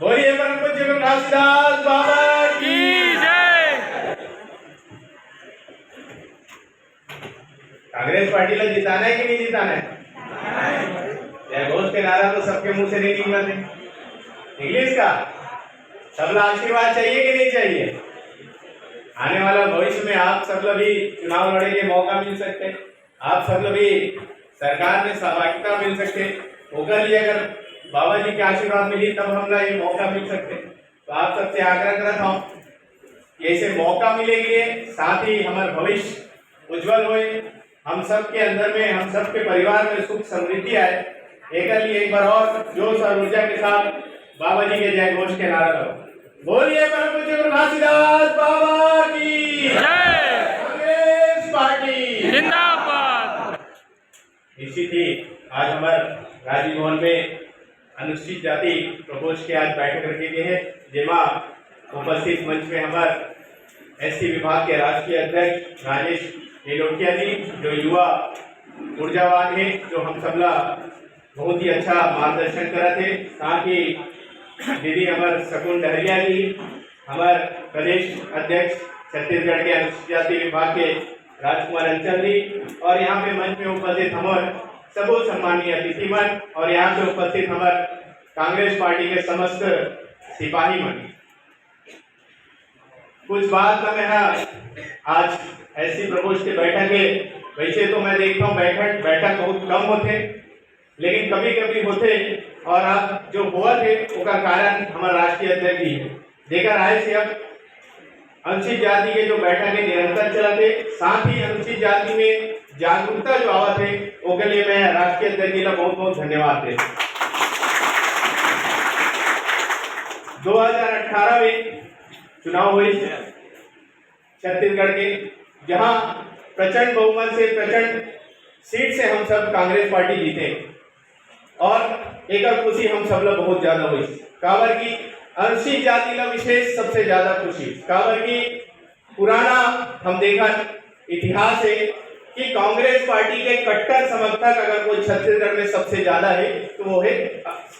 बोलिए परम पूज्य घासीदास बाबा की जय। कांग्रेस पार्टीला जिताना है कि नहीं जिताना है? जय घोष के नारा तो सबके मुंह से नहीं निकला थे, इंग्लिश का सबला आशीर्वाद चाहिए कि नहीं चाहिए? आने वाला भविष्य में आप सब लोग भी चुनाव लड़ेंगे, मौका मिल सकते, आप सब लोग भी सरकार में सहभागिता मिल सकते, होकर लिए अगर बाबा जी के आशीर्वाद मिली तब हम ये मौका मिल सकते। तो आप सबसे आग्रह करता हूँ कि ऐसे मौका मिलेंगे, साथ ही हमारा भविष्य उज्जवल होए, हम सब के अंदर में, हम सब के परिवार में सुख समृद्धि आए। एक बार और जोश और ऊर्जा के साथ बाबा जी के जय घोष के नारा लगाओ। बोलिए परम पूज्य घासीदास बाबा की जय। कांग्रेस पार्टी जिंदाबाद। निश्चित ही आज हमारे राजीव भवन में अनुसूचित जाति प्रकोष्ठ के आज बैठक रखी गई है, जिसमें उपस्थित मंच में हमारे एससी विभाग के राष्ट्रीय अध्यक्ष राजेश नीलोटिया जी, जो युवा ऊर्जावान है, जो हम सबला बहुत ही अच्छा मार्गदर्शन करा थे, साथ ही दीदी हमारे शकुन डहरिया जी, हमारे प्रदेश अध्यक्ष छत्तीसगढ़ के अनुसूचित जाति विभाग के राजकुमार अंचल जी, और यहाँ पे मंच में उपस्थित हमारे सबो सम्मानीय अतिथिमन, और यहाँ पे उपस्थित हमारे कांग्रेस पार्टी के समस्त सिपाही मन। कुछ बात में आज ऐसी प्रकोष्ठ के बैठक है, वैसे तो मैं देखता हूँ बैठक बहुत कम होते, लेकिन कभी कभी होते, और आप जो हुआ थे उसका कारण हमारा राष्ट्रीय अध्यक्ष जी देकर आए थे। अब अनुसूचित जाति के जो बैठक है निरंतर चलाते, साथ ही अनुसूचित जाति में जागरूकता जो आवा थे उसके लिए मैं राष्ट्रीय अध्यक्ष जी का बहुत बहुत धन्यवाद दे। 2018 में चुनाव हुए छत्तीसगढ़ के, जहां प्रचंड बहुमत से, प्रचंड सीट से हम सब कांग्रेस पार्टी जीते, और एक खुशी हम सब लोग बहुत ज्यादा हुई। काबर की अनुसूचित जाति का विशेष सबसे ज्यादा खुशी, काबर की पुराना हम देखा इतिहास है कि कांग्रेस पार्टी के कट्टर समर्थक अगर कोई छत्तीसगढ़ में सबसे ज्यादा है तो वो है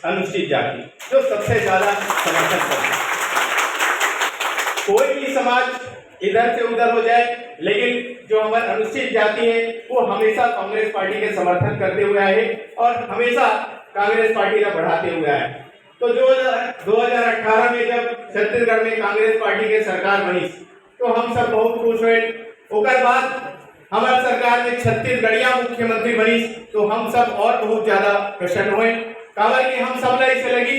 अनुसूचित जाति, जो सबसे ज्यादा समर्थन करते। कोई भी समाज इधर से उधर हो जाए, लेकिन जो हमारे अनुसूचित जाति है वो हमेशा कांग्रेस पार्टी के समर्थन करते हुए आए और हमेशा कांग्रेस पार्टी का बढ़ाते हुए आए। तो जो 2018 में जब छत्तीसगढ़ में कांग्रेस पार्टी के सरकार बनी तो हम सब बहुत खुश हुए। उसके बाद हमारे सरकार में छत्तीसगढ़िया मुख्यमंत्री बनी तो हम सब और बहुत ज्यादा प्रसन्न हुए, कारण कि हम सब ऐसे लगी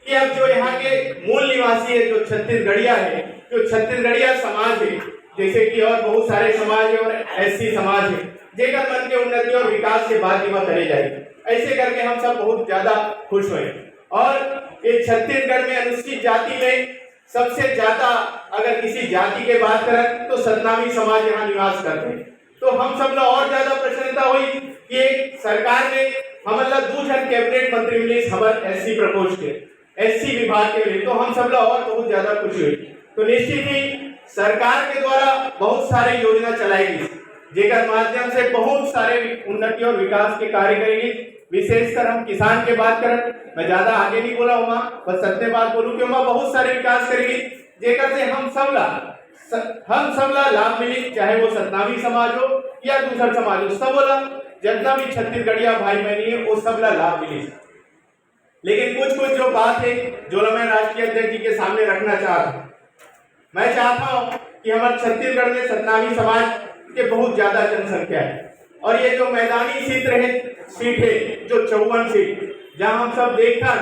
कि अब जो यहाँ के मूल निवासी है, जो छत्तीसगढ़िया है, जो छत्तीसगढ़िया समाज है, जैसे कि और बहुत सारे समाज है और एससी समाज है, जेकर मन के उन्नति और विकास के बाद जमा करे जाए, ऐसे करके हम सब बहुत ज्यादा खुश हुए। और ये छत्तीसगढ़ में अनुसूचित जाति में सबसे ज्यादा अगर किसी जाति के बात करें तो सतनामी समाज यहाँ निवास करते हैं। तो हम सब लोग और ज्यादा प्रसन्नता हुई कि सरकार में हमारा 2 जन कैबिनेट मंत्री मिले हमारे एससी प्रकोष्ठ के, एससी विभाग के मिले, तो हम सब लोग और बहुत ज्यादा खुशी हुई। तो निश्चित ही सरकार के द्वारा बहुत सारे योजना चलाई गई, जेकर माध्यम से बहुत सारे उन्नति और विकास के कार्य करेगी। विशेषकर हम किसान के बात करें, मैं ज्यादा आगे नहीं बोला हूँ, बस सत्य बात बोलूँ कि वहाँ बहुत सारे विकास करेगी, जेकर से हम सबला लाभ मिली, चाहे वो सतनामी समाज हो या दूसरा समाज हो, सब बोला जितना भी छत्तीसगढ़िया भाई बहनी है वो सबला लाभ मिली। लेकिन कुछ जो बात है जो मैं राष्ट्रीय अध्यक्ष जी के सामने रखना चाहता हूँ, मैं चाहता हूँ कि हमारे छत्तीसगढ़ में सतनामी समाज के बहुत ज्यादा जनसंख्या है, और ये जो मैदानी सीट है जो 54 सीट, जहाँ हम सब देखा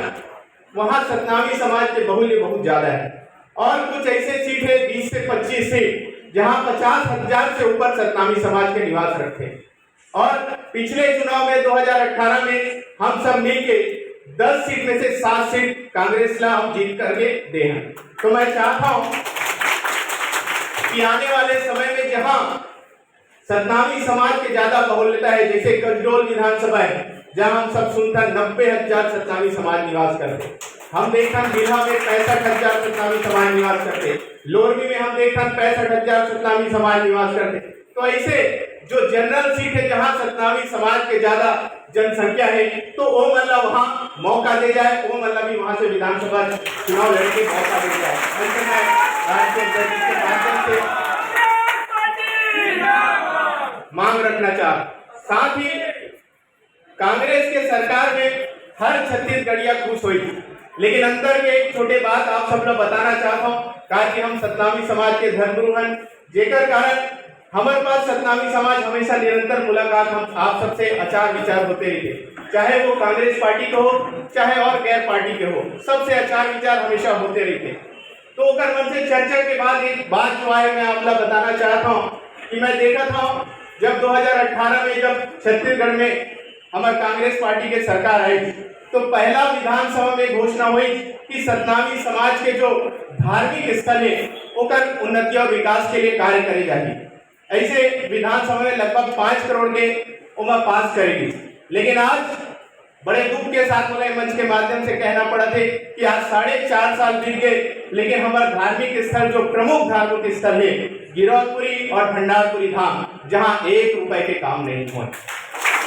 वहाँ सतनामी समाज के बहुल्य बहुत ज्यादा है, और कुछ ऐसे सीट है 20 से 25 सीट जहाँ 50,000 से ऊपर सतनामी समाज के निवास रखते हैं। और पिछले चुनाव में 2018 में हम सब मिलके 10 सीट में से 7 सीट कांग्रेस ला हम जीत करके दे हैं। तो मैं चाहता हूँ कि आने वाले समय में जहाँ सतनामी समाज के ज्यादा बहुल्यता है, जैसे कसडोल विधानसभा है जहाँ हम सब सुनता 90,000 सतनामी समाज निवास करते, हम देखा बिल्हा में 65,000 सतनामी समाज निवास करते, लोरमी में हम देखा 65,000 सतनामी समाज निवास करते। तो ऐसे जो जनरल सीट है जहाँ सतनामी समाज के ज्यादा जनसंख्या है, तो ओम मल्ला वहां मौका दे जाए, ओम मल्ला भी वहां से विधानसभा चुनाव लड़ने के मौका दे जाए। ऐसे में राष्ट्रीय जनता के माध्यम से मांग रखना चाहता। साथ ही कांग्रेस के सरकार में हर छत्तीसगढ़िया खुश हुई, लेकिन अंदर के एक छोटे बात आप सब लोग बताना चाहता हूँ। कहा कि हम सतनामी समाज के धर्मगुरु हैं, जेकर कारण हमारे पास सतनामी समाज हमेशा निरंतर मुलाकात हम आप सबसे आचार विचार होते रहे, चाहे वो कांग्रेस पार्टी के हो चाहे और गैर पार्टी के हो, सबसे आचार विचार हमेशा होते रहते। तो ओकर मन से चर्चा के बाद एक बात जो आए मैं आप लोग बताना चाहता हूँ कि मैं देखा था जब 2018 में जब छत्तीसगढ़ में हमारे कांग्रेस पार्टी के सरकार आई, तो पहला विधानसभा में घोषणा हुई कि सतनामी समाज के जो धार्मिक स्थल है ओकर उन्नति और विकास के लिए कार्य करे जाएगी। ऐसे विधानसभा में लगभग 5 करोड़ के उम्र पास करेगी। लेकिन आज बड़े दुख के साथ मुझे मंच के माध्यम से कहना पड़ा थे कि आज 4.5 साल बीत गए, लेकिन हमारे धार्मिक स्थल जो प्रमुख धार्मिक स्थल है गिरौदपुरी और भंडारपुरी धाम, जहां 1 रुपए के काम नहीं हुए,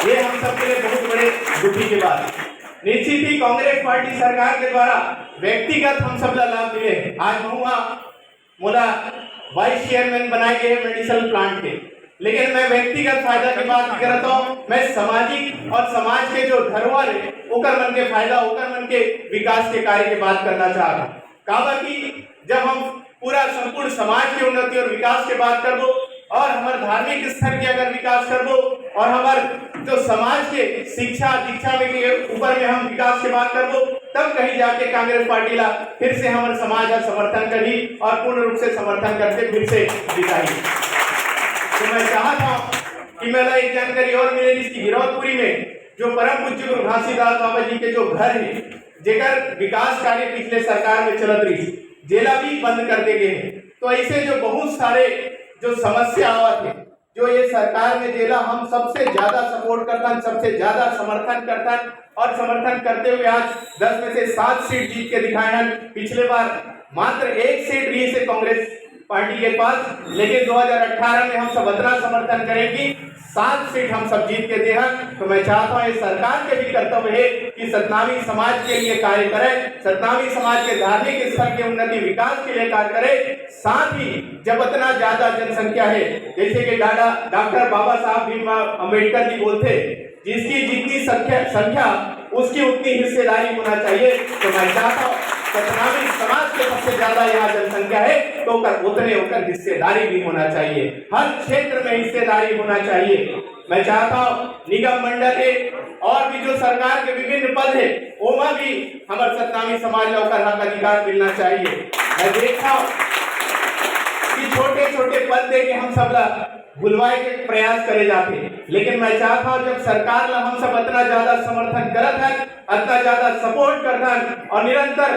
ये हम सबके लिए बहुत बड़े दुखी की बात है। निश्चित ही कांग्रेस पार्टी सरकार के द्वारा व्यक्तिगत हम सब लाभ मिले। आज बहुआ मोला वाइस चेयरमैन बनाए गए मेडिकल प्लांट के, लेकिन मैं व्यक्तिगत फायदा की बात नहीं करता हूँ, मैं सामाजिक और समाज के जो धरोहर है ओकर मन के फायदा ओकर मन के विकास के कार्य की बात करना चाहता हूँ। कहा कि जब हम पूरा संपूर्ण समाज की उन्नति और विकास की बात करबो और हमारे धार्मिक स्तर के अगर विकास करबो और हमारे जो समाज के शिक्षा दीक्षा में के ऊपर में हम विकास की बात करबो, तब कहीं जाके कांग्रेस पार्टी ला फिर से हमारे समाज का समर्थन करी और पूर्ण रूप से समर्थन करके फिर से दिखाई। तो मैं चाहता हूँ कि मेरा एक जानकारी और मिले इसकी गिरौदपुरी में जो परम पूज्य गुरु घासीदास बाबा जी के जो घर है, जेकर विकास कार्य पिछले सरकार में चलत रही, जेला भी बंद कर दे गए। तो ऐसे जो बहुत सारे जो समस्या आवत है, जो ये सरकार में जेला हम सबसे ज्यादा सपोर्ट करता, सबसे ज्यादा समर्थन करता और समर्थन करते हुए आज 10 में से 7 सीट जीत के दिखाए हैं। पिछले बार मात्र 1 सीट रही से कांग्रेस पार्टी के पास, लेकिन 2018 में हम सब इतना समर्थन करेंगे 7 सीट हम सब जीत के दे हैं। तो मैं चाहता हूँ इस सरकार के भी कर्तव्य है कि सतनामी समाज के लिए कार्य करे, सतनामी समाज के धार्मिक स्थल के उन्नति विकास के लिए कार्य करे। साथ ही जब इतना ज्यादा जनसंख्या है, जैसे कि डॉक्टर बाबा साहब भीमराव अम्बेडकर जी बोलते, जिसकी जितनी संख्या उसकी उतनी हिस्सेदारी होना चाहिए। तो मैं चाहता हूँ सतनामी समाज के सबसे ज्यादा यहाँ जनसंख्या है, तो उतने होकर हिस्सेदारी भी होना चाहिए, हर क्षेत्र में हिस्सेदारी होना चाहिए। मैं चाहता हूँ निगम मंडल है और भी जो सरकार के विभिन्न पद है, ओमा भी हमारे सतनामी समाज को हक अधिकार मिलना चाहिए। मैं देखता हूँ कि छोटे छोटे पद दे के हम सब भुलवाए के प्रयास करे जाते, लेकिन मैं चाहता हूँ जब सरकार ला हम सब इतना ज्यादा समर्थन करत है, इतना ज्यादा सपोर्ट करता है और निरंतर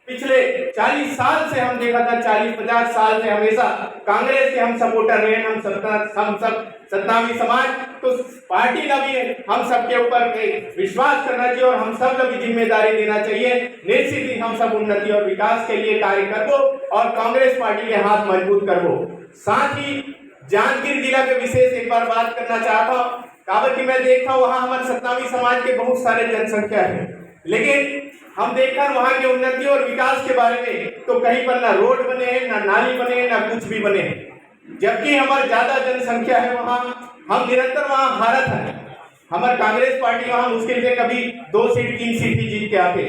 पिछले 40 साल से हम देखा था, 40-50 साल से हमेशा कांग्रेस के हम सपोर्टर रहे। हम सब सतनामी समाज, तो पार्टी का भी हम सबके ऊपर विश्वास करना चाहिए और हम सब का भी जिम्मेदारी देना चाहिए। निश्चित ही हम सब उन्नति और विकास के लिए कार्य करबो और कांग्रेस पार्टी के हाथ मजबूत करबो। साथ ही जांजगीर जिला के विशेष एक बार बात करना चाहता हूँ, काबर की मैं देखता हूँ वहाँ हमारे सतनामी समाज के बहुत सारे जनसंख्या है, लेकिन हम देखकर वहाँ की उन्नति और विकास के बारे में तो कहीं पर ना रोड बने, ना नाली बने, ना कुछ भी बने, जबकि हमारी ज्यादा जनसंख्या है वहाँ। हम निरंतर वहाँ भारत है, हमारे कांग्रेस पार्टी वहाँ मुश्किल से कभी 2 सीट 3 सीट ही जीत के आते,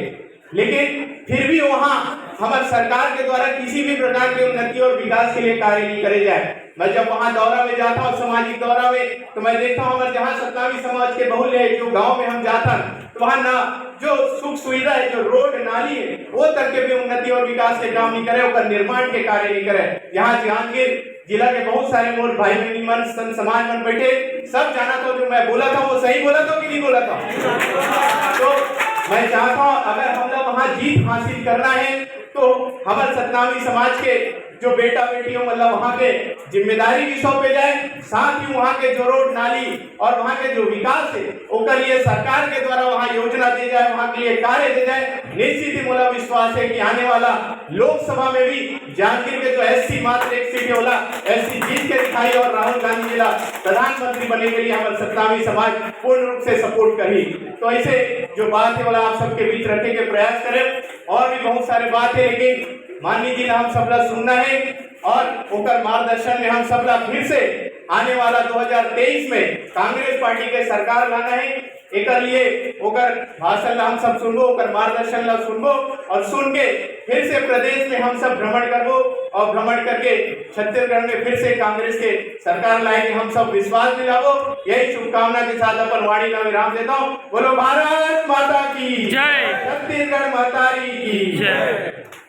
लेकिन फिर भी वहाँ हमारे सरकार के द्वारा किसी भी प्रकार की उन्नति और विकास के लिए कार्य नहीं करे जाए। मैं जब वहाँ दौरा में जाता हूँ, सामाजिक दौरा में, तो मैं देखता हूँ हमारे जहाँ सतनामी समाज के बहुल्य है, जो गांव में हम जाता तो वहाँ ना जो सुख सुविधा है, जो रोड नाली है, वो तक के भी उन्नति और विकास के काम नहीं करे, उसका निर्माण के कार्य नहीं करे। यहाँ जांजगीर जिला के बहुत सारे मोर भाई बहनी मन संत समाज मन बैठे, सब जाना तो जो मैं बोला था वो सही बोला था कि नहीं बोला था। तो मैं चाहता हूँ अगर हम लोग वहाँ जीत हासिल करना है तो हमारे सतनामी समाज के जो बेटा बेटियों मतलब वहाँ के जिम्मेदारी भी सौंपे जाए, साथ ही वहाँ के जो रोड नाली और वहाँ के जो विकास है उसके लिए सरकार के द्वारा वहाँ योजना दी जाए, वहाँ के लिए कार्य दे जाए। निश्चित ही मोला विश्वास है कि आने वाला लोकसभा में भी जांजगीर के जो एससी मात्र एक सीट होला एससी जीत के दिखाई और राहुल गांधी जी प्रधानमंत्री बनने के लिए हमारे सत्तावी समाज पूर्ण रूप से सपोर्ट करी। तो ऐसे जो बात है वाला आप सबके बीच रखने के प्रयास करें। और भी बहुत सारे बात है, लेकिन माननीय जी ने हम सबला सुनना है और उनका मार्गदर्शन में हम सबला फिर से आने वाला 2023 में कांग्रेस पार्टी के सरकार लाना है। एक लिए ओकर भाषण ला हम सब सुनबो, ओकर मार्गदर्शन ला सुनबो और सुन के फिर से प्रदेश में हम सब भ्रमण करबो और भ्रमण करके छत्तीसगढ़ में फिर से कांग्रेस के सरकार लाएंगे, हम सब विश्वास दिलावो। यही शुभकामना के साथ अपन वाणी का विराम देता हूँ। बोलो भारत माता की जय, छत्तीसगढ़ माता की जय।